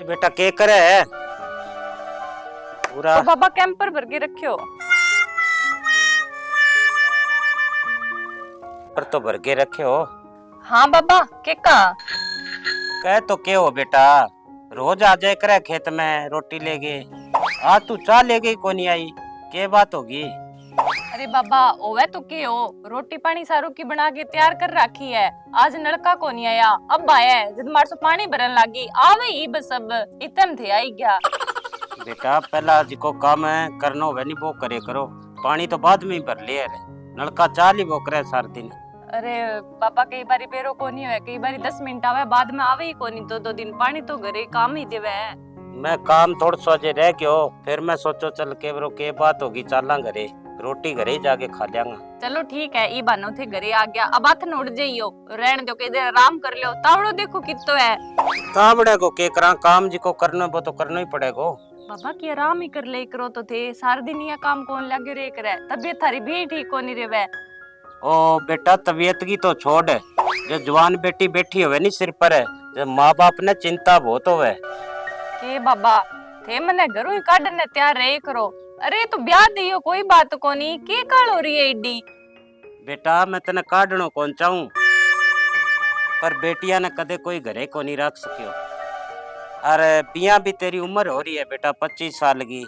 बेटा के करे है पूरा तो बाबा कैंपर भर के रखियो। पर तो भर के रखे हो। हाँ बाबा के का कह तो के हो बेटा, रोज आ जाए करे खेत में रोटी लेके, आज तू चाह लेके कोनी आई, के बात होगी? अरे बाबा ओवे तो के हो, रोटी पानी सारू की बना के तैयार कर रखी है। आज नलका को नहीं आया, अब आया है। जब मार सो पानी भरन लागी आवे ही बस, अब इतन थे आई गया। बेटा पहला जिको काम है करनो वे नहीं वो करे करो, पानी तो बाद में ही भर ले रे, नलका चाल ही वो करे सार दिन। अरे पापा कई बारी बेरो को नहीं है, कई बारी 10 मिनट आवे बाद में आवे ही को नहीं, तो 2 दिन पानी तो घरे काम ही देवे है। मैं काम थोड़ा सोचे रह गयो, फिर मैं सोचो चल के बरो के बात होगी, चाला घरे रोटी घरे ही जाके खा लियांगा। चलो ठीक है, ई बानो थे घरे आ गया, अब हाथ उड़ जाइयो, रहन दो के देर आराम कर लियो। तावड़ो देखो कितो है, तावड़े को के करा, काम जिको करना वो तो करना ही पड़ेगा। बाबा की आराम ही कर ले करो तो थे, सारा दिन ये काम कौन लगे रे करे, तबीयत थारी भी ठीक होनी रेवे। ओ बेटा तबीयत की तो छोड़, जो जवान बेटी बैठी हुए नहीं सिर पर है, जो माँ बाप ने चिंता बहुत होवे। के बाबा थे मने घरों ही काटने तैयार रहे करो। अरे तो ब्याह दियो कोई बात कोनी, के काल हो रही है एडी? बेटा मैं तने काटनो कौन चाहूं, पर बेटिया ने कदे कोई घरे को नहीं रख सकियो। अरे पिया भी तेरी उम्र हो रही है बेटा 25 साल की,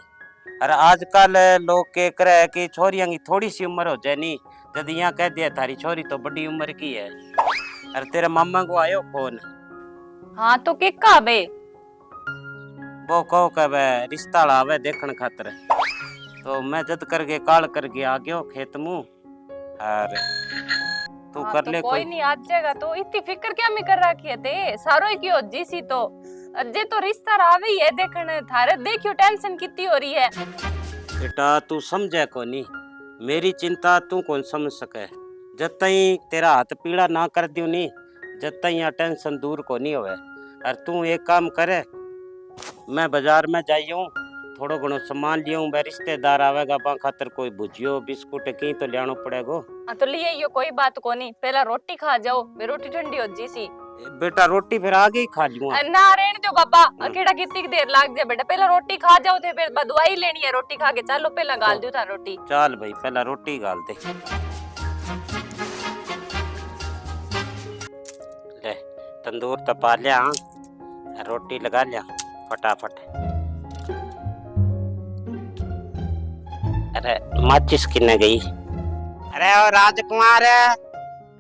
अरे आजकल लोग के करे कि छोरियां की थोड़ी सी उम्र हो जाए नी, जब यहाँ कह दिया थारी छोरी तो बड़ी उम्र की है। अरे तेरे मामा को आयो फोन? हाँ तो के का बे? वो कहो कब रिश्ता आवे देखने खातर, तो मैं जद करके काल करके आ गयो खेत मुँह। और तू हाँ, कर तो ले कोई नहीं आ जाएगा, तो इतनी फिक्र क्या में कर रखी है ते, सारो ही क्यों जीसी तो अजे तो रिश्ता आवे ही है देखने थारे, देखियो टेंशन कितनी हो रही है। बेटा तू समझे कोनी, मेरी चिंता तू कौन समझ सके, जब तई तेरा हाथ पीड़ा ना कर दियो नी, जब तई यहाँ टेंशन दूर को नहीं होवे। और तू एक काम करे, मैं बाजार में जाइयो थोड़ो घणो सामान लियो, मैं रिश्तेदार आवेगा बा खातर कोई भुजियो बिस्कुट की तो लियानो पड़ेगो। हाँ तो लिए यो कोई बात को नहीं, पहला रोटी खा जाओ, वे रोटी ठंडी हो जीसी। बेटा रोटी फिर आगे ही खा लूंगा ना रहने दो बाबा, अकेला कितनी देर लाग जाए बेटा, पहला रोटी खा जाओ थे, फिर दवाई लेनी है, रोटी खा के चलो पहला गाल दो था रोटी। चल भाई पहला रोटी गाल दे, ले तंदूर तपा लिया, रोटी लगा लिया फटाफट। अरे माचिस किने गई? अरे ओ राजकुमार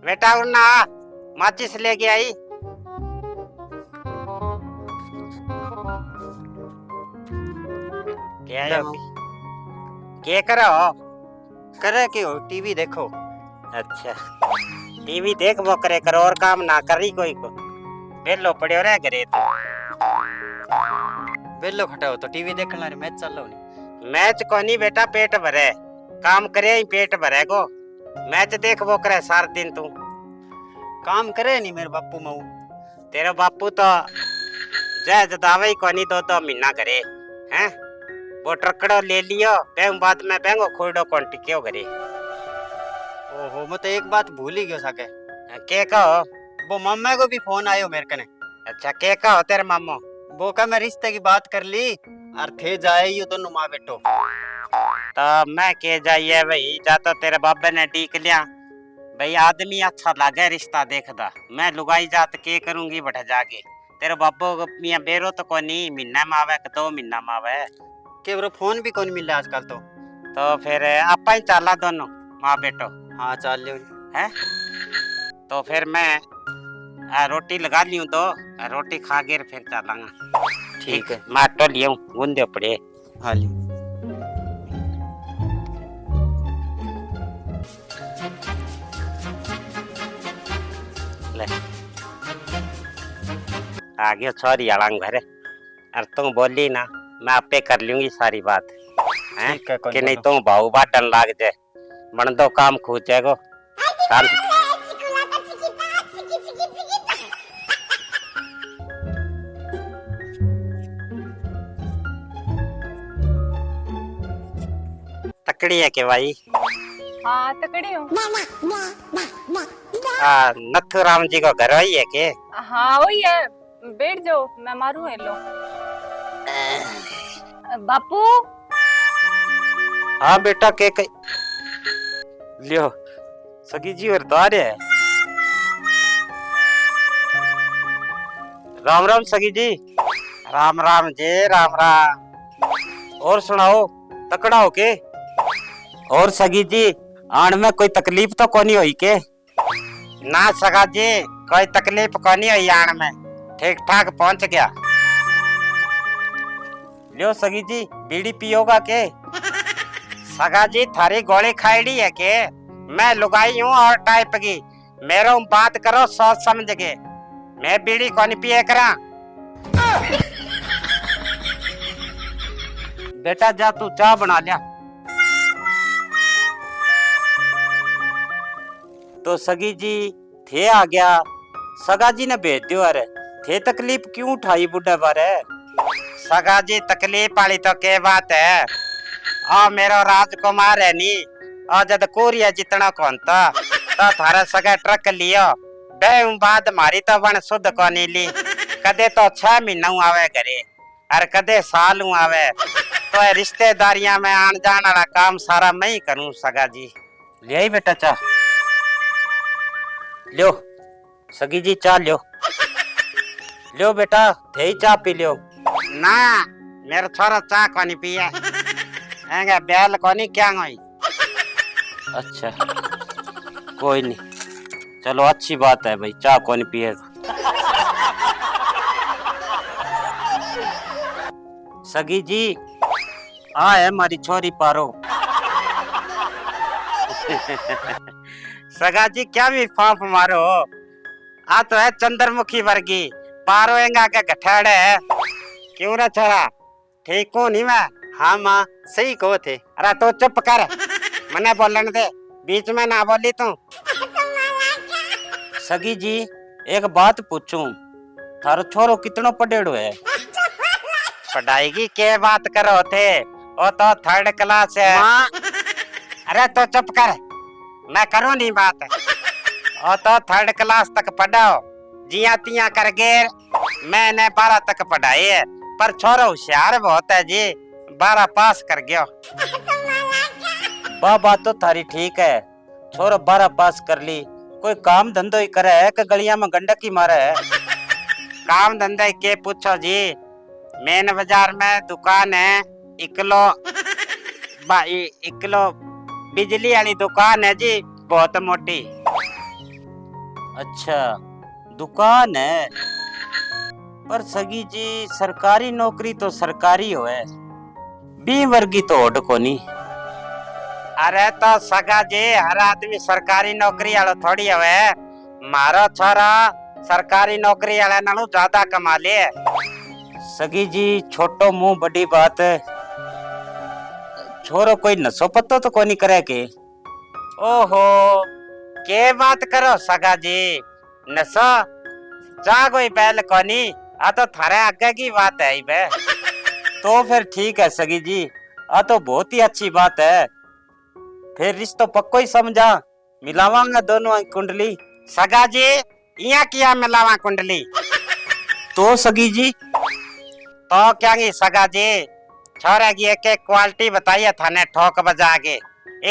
बेटा उन्ना माचिस लेके आई। क्या करो? करे क्यों? टीवी देखो। अच्छा टीवी देख वो करे करो, और काम ना करी कोई को, बेलो पड़े रह करे तो। बेलो खटाओ तो टीवी देखना रे, मैच चल रहा नहीं। मैच को नहीं बेटा, पेट भरे काम करे ही पेट भरे को, मैच देख वो करे सार दिन तू। काम करे नहीं मेरे बापू मऊ। तेरे बापू तो जय जदावे ही कोनी, 2-2 महीना करे हैं, वो ट्रकड़ो ले लियो बैंक बाद में बैंगो खोड़ो कौन टिक्यो करे। ओहो मैं तो एक बात भूल ही गयो साके। के कहो? वो मम्मा को भी फोन आयो मेरे कने। अच्छा के कहो तेरे मामो? वो का मैं रिश्ते की बात कर ली और थे जाए ये दोनों माँ बेटो। तो मैं के जाइए भाई, जा तो तेरे बाबे ने डीक लिया भाई, आदमी अच्छा लागे रिश्ता देखदा, मैं लुगाई जात के करूंगी बठ जाके। तेरे बाबो मियां बेरो तो कोनी, महीना में आवे 2 महीना में आवे के वो फोन भी कौन मिल रहा आजकल तो फिर आपा ही चाला दोनों माँ बेटो। हाँ चल लियो है तो फिर मैं रोटी लगा लियूं, तो रोटी खा के फिर चलांगा। ठीक है मैं तो लियो गुंदे पड़े। हाँ ली ले आ गया छोरी आलांग भरे, और तुम बोली ना मैं आपे कर लूंगी सारी बात है कि नहीं, तुम भाऊ बाटन लाग जाए मन दो काम खूब जाएगो। तकड़ी है के भाई? हाँ तकड़ी हूँ। नथुराम जी को घर वही है के? हाँ वही है, बैठ जाओ मैं मारू है लो। बापू। हाँ बेटा के लियो सगी जी और द्वार है। राम राम सगी जी। राम राम जी, राम राम। और सुनाओ, तकड़ा हो के? और सगी जी आन में कोई तकलीफ तो कोनी हुई के? ना सगा जी, कोई तकलीफ कोनी हुई आन में, ठीक ठाक पहुंच गया। लियो सगी जी, बीड़ी पियोगा के? सगा जी थारी गोली खाईडी है के? मैं लुगाई हूँ और टाइप की, मेरे बात करो सोच समझ के। मैं बीड़ी कौन पिए करा? बेटा जा तू चाय बना लिया। तो सगी जी थे आ गया, सगा जी ने भेज दियो। अरे थे तकलीफ क्यों उठाई बुढ़ा बारे? सगा जी तकलीफ वाली तो के बात है, आ मेरो राजकुमार है नी, आ जद कोरिया जितना कौन था तो थारा सगा ट्रक लियो बे बाद मारी तो वन शुद्ध कोनी ली। कदे तो 6 महीना आवे घरे और कदे साल आवे, तो रिश्तेदारियां में आन जान वाला काम सारा मैं ही करूं। सगा जी ले आई बेटा चा, लियो सगी जी चा लियो। लियो बेटा थे ही चा पी लियो। ना मेरा छोरा चा कोनी पिए, एंगे बैल कोनी क्या होई। अच्छा कोई नहीं, चलो अच्छी बात है भाई, चाय कौन पिएगा। सगी जी आ है हमारी छोरी पारो। सगा जी क्या भी फांफ मारो, आ तो है चंद्रमुखी वर्गी, पारो एंगा के गठेड़े है। क्यों रे छोरा, ठीक हूँ नहीं मैं? हाँ माँ सही कहो थे। अरे तो चुप कर, मने बोलन दे, बीच में ना बोली तू। सगी जी एक बात पूछूं, थारो छोरो कितनो पढ़ेड़ो है? पढ़ाई की के बात करो थे, वो तो 3rd क्लास है। अरे तो चुप कर, मैं करूं नहीं बात। वो तो 3rd क्लास तक पढ़ा हो, जिया तिया कर गेर। मैंने 12 तक पढ़ाई है, पर छोरो होशियार बहुत है जी, 12 पास कर गयो। बात तो थारी ठीक है, छोरो 12 पास कर ली, कोई काम धंधो ही करे है कि गलियां में गंडक ही मारे है? काम धंधा के पूछो जी, मेन बाजार में दुकान है, इकलो बिजली वाली दुकान है जी, बहुत मोटी। अच्छा दुकान है, पर सगी जी सरकारी नौकरी तो सरकारी हो है, बी वर्गी तो ओड कोनी। अरे तो सगा जी हर आदमी सरकारी नौकरी वाला थोड़ी है, मारो छोरा सरकारी नौकरी वाला नालों ज्यादा कमा ले। सगी जी छोटो मुंह बड़ी बात है, छोरो कोई नशो पत्तो तो कोनी करे के? ओहो के बात करो सगा जी, नशा जा कोई बैल कोनी, आ तो थारे आगे की बात है बे। तो फिर ठीक है सगी जी, आ तो बहुत ही अच्छी बात है, फिर रिश्तो पक्को ही समझा, मिलावांगा दोनों कुंडली। सगा जी यहाँ किया मिलावा कुंडली? तो सगी जी तो क्या की सगा जी, छोरे की एक एक क्वालिटी बताइए थाने ठोक बजा के।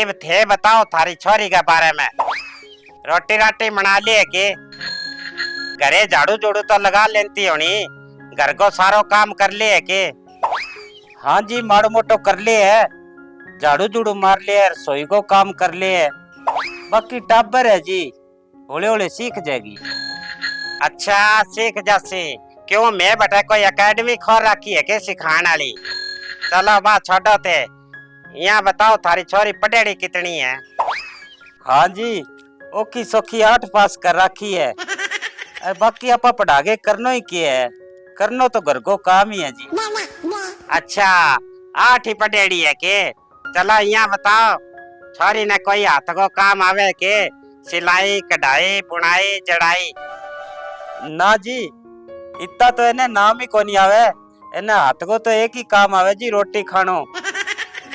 अब थे बताओ थारी छोरी के बारे में, रोटी राटी बना लिए के? घरे झाड़ू जोड़ू तो लगा लेती होनी, घर को सारो काम कर लिए के? हाँ जी माड़ो मोटो कर लिए है, झाड़ू जुड़ू मार लिया, रसोई को काम कर लिया, बाकी टाबर है जी, होले होले सीख जाएगी। अच्छा सीख जासी, क्यों मैं बेटा कोई एकेडमी खोल रखी है के सिखाने वाली? चलो बात छोड़ो थे, यहाँ बताओ थारी छोरी पढ़ेड़ी कितनी है? हाँ जी ओकी सोखी 8 पास कर रखी है, बाकी आपा पढ़ागे करनो ही किया है, करनो तो घर को काम ही है जी। अच्छा 8 ही पढ़ेड़ी है के? चलो यहाँ बताओ छोरी ने कोई हाथ को काम आवे के? सिलाई कढ़ाई बुनाई जड़ाई? ना जी इतना तो इन्हें नाम ही कोनी आवे, इन्हें हाथ को तो एक ही काम आवे जी, रोटी खानो।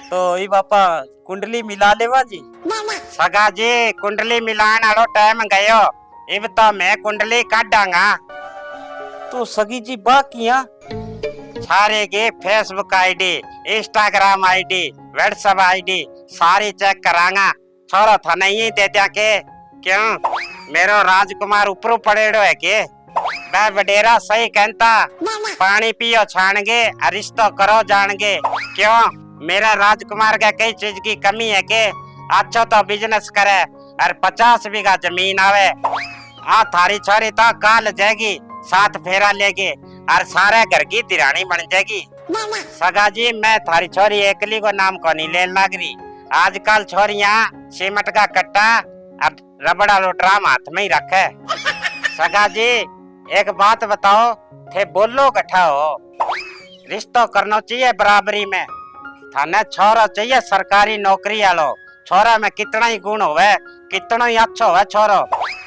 तो ई बापा कुंडली मिला लेवा जी। सगा जी कुंडली मिलान आलो टाइम गयो, इब तो मैं कुंडली काटांगा। तो सगी जी बाकियां सारे के Facebook ID, Instagram ID, WhatsApp ID सारी चेक करांगा। छोरो था नहीं दे दिया के क्यों मेरो राजकुमार ऊपर पड़ेड़ो है के मैं वडेरा सही कहता। पानी पियो छाणगे रिश्तो करो जानगे। क्यों मेरा राजकुमार का कई चीज की कमी है के अच्छा तो बिजनेस करे और 50 बीघा जमीन आवे। आ थारी छोरी तो काल जाएगी, 7 फेरा लेगी और सारे घर की तिरानी बन जाएगी। सगा जी मैं थारी छोरी एकली को नाम को नहीं लेन लाग रही। आजकल छोरियां सीमेंट का कट्टा और रबड़ा लोटरा हाथ में ही रखे। सगा जी एक बात बताओ, थे बोलो कट्ठा हो रिश्तो करना चाहिए बराबरी में। थाने छोरा चाहिए सरकारी नौकरी आलो, छोरा में कितना ही गुण होवे, कितना ही अच्छा होवे छोरो,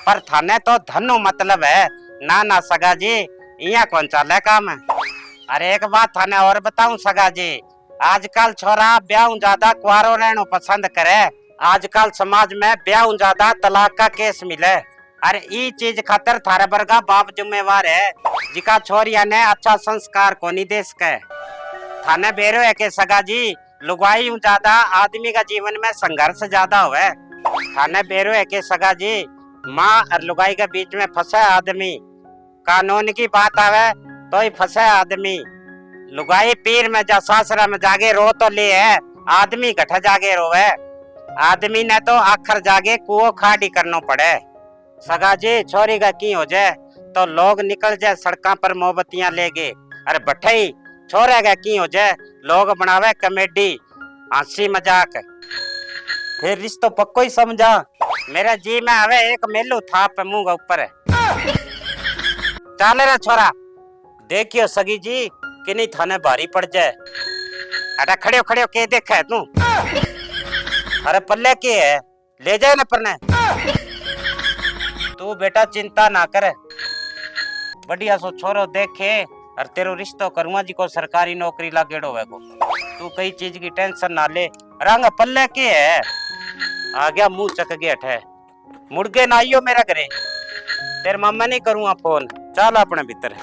पर थाने तो धनु मतलब है ना। ना सगा जी यहाँ कौन चले काम है। अरे एक बात थाने और बताऊं सगा जी, आजकल छोरा ब्याह ज्यादा कुआरो रहना पसंद करे। आजकल समाज में ब्याह ज्यादा तलाक का केस मिले। अरे ई चीज खातर थारे बरगा बाप जिम्मेवार है जिका छोरिया ने अच्छा संस्कार को नहीं दे सके। थाने बेरो है के सगा जी लुगाई ज्यादा आदमी का जीवन में संघर्ष ज्यादा हुए। थाने बेरो है के सगा जी माँ और लुगाई के बीच में फंसे आदमी, कानून की बात आवे तो ही फंसे आदमी। लुगाई पीर में जा सासरा में जागे रो तो ले है, आदमी गठ जागे रोवे। आदमी ने तो आखिर जागे कुओं खाड़ी करना पड़े। सगा जी छोरी का की हो जाए तो लोग निकल जाए सड़कों पर मोमबत्तियां लेके। अरे बठई छोरे का की हो जाए लोग बनावे कॉमेडी हंसी मजाक, फिर रिश्तो पक्को ही समझा। मेरे जी में हवे एक मेलू था पे मुंह के ऊपर है। चले रे छोरा देखियो सगी जी कि नहीं थाने भारी पड़ जाए। अरे खड़े खड़े के देखा है तू, अरे पल्ले के है ले जाए न परने। तू बेटा चिंता ना करे, बढ़िया सो छोरो देखे और तेरो रिश्तो करूंगा जी को सरकारी नौकरी लागेड़ो है को। तू कई चीज की टेंशन ना ले, रंग पल्ले के है। आ गया मुंह चक गया ठे, मुड़ के ना आइयो मेरा घरे, तेरे मामा नहीं करूंगा फोन। चल अपने भीतर।